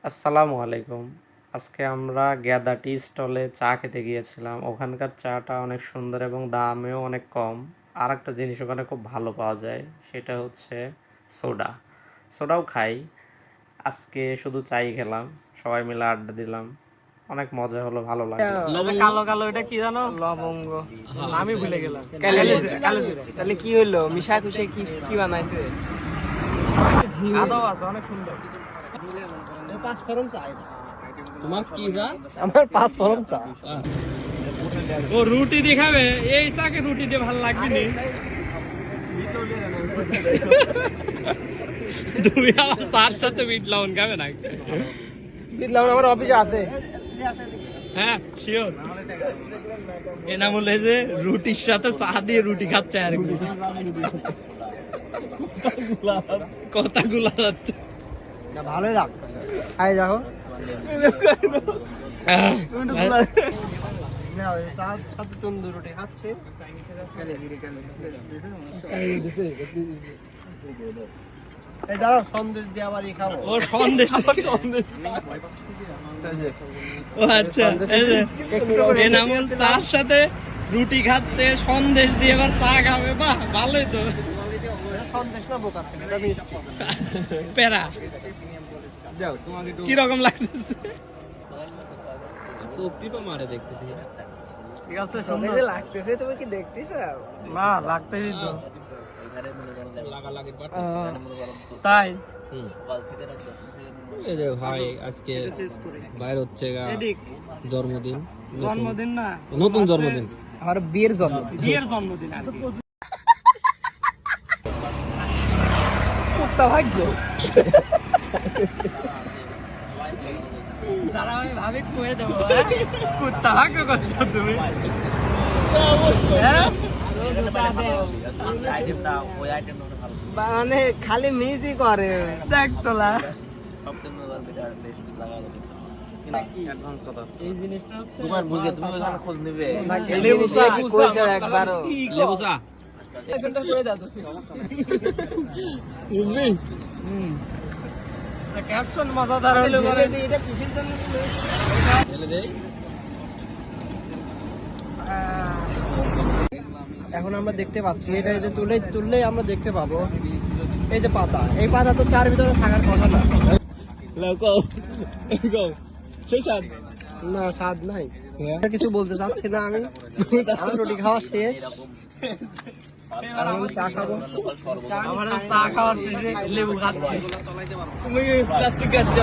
আসসালামু আলাইকুম। আজকে আমরা গ্যাদা টি স্টলে চা খেতে গিয়েছিলাম। ওখানকার চাটা অনেক সুন্দর এবং দামেও অনেক কম। আর একটা জিনিস ওখানে খুব ভালো পাওয়া যায়, সেটা হচ্ছে সোডা। সোডাও খাই। আজকে শুধু চাই খেলাম, সবাই মিলে আড্ডা দিলাম, অনেক মজা হলো, ভালো লাগলো। কালো কালো এটা কি জানো? লবঙ্গ। আমি ভুলে গেলাম। তাহলে কি হইলো? মিশা খুশি কি কি বানাইছে? আদাও আছে, অনেক সুন্দর। পাঁচ ফরম চা। তোমার কি চা? আমার পাঁচ ফরম চা। ও রুটি দিয়ে খাবে? এই চাকে রুটি দিয়ে ভালো লাগবে নি? তুমি আমার চার সাথে বিট লবণ খাবে না? বিট লবণ আমার অফিসে আছে। হ্যাঁ শিওর। এনামুল এই যে রুটির সাথে চা দিয়ে রুটি খাচ্ছে আর কি। কথাগুলা যাচ্ছে। ভালোই লাগতো। খাই দেখো। সাথে তন্দুর রুটি খাচ্ছে। এই দাঁড়াও, সন্দেশ দিয়ে আবার ই খাবো। ও সন্দেশ। ও আচ্ছা, এই যে এনামুল চার সাথে রুটি খাচ্ছে, সন্দেশ দিয়ে আবার চা খাবে। বাহ, ভালোই তো। সন্দেশ না বোকা ছিল, এটা মিষ্টি। প্যারা যাও তোমাকে কিরকম লাগতেছে? চোখটি তো মারে দেখতেছি। ঠিক আছে, সুন্দর লাগতেছে। তুমি কি দেখতেছ? না, লাগতেই তো। তাই এই যে ভাই আজকে বাইরে হচ্ছে জন্মদিন। জন্মদিন না, নতুন জন্মদিন। আমার বিয়ের জন্মদিন। বিয়ের জন্মদিন আর কি। কুত্তা ভাগ্য। তারা আমি ভাবি কয়ে দেবো। কুত্তা ভাগ্য করছো তুমি। মানে খালি মিজই করে, দেখ তোলা। এই জিনিসটা হচ্ছে তোমার বুঝে তুমি ওখানে খোঁজ নেবে। লেবু চা কি কইছে একবারও? লেবু চা। এখানটা করে দাও তো। ক্যাপশন মজাদার হলো বলে দি, এটা কিসের জন্য দিলে? ঢেলে দেই। এখন আমরা দেখতে পাচ্ছি, এটা এই যে তুললেই আমরা দেখতে পাবো। এই যে পাতা, এই পাতা তো চার ভিতরে থাকার কথা না। না, স্বাদ নাই। আর কিছু বলতে চাচ্ছি না আমি। আমার রুটি খাওয়া শেষ, আর আমি চা খাবো। আমার চা খাওয়ার শেষে লেবু খাচ্ছি। তুমি প্লাস্টিক খাচ্ছি?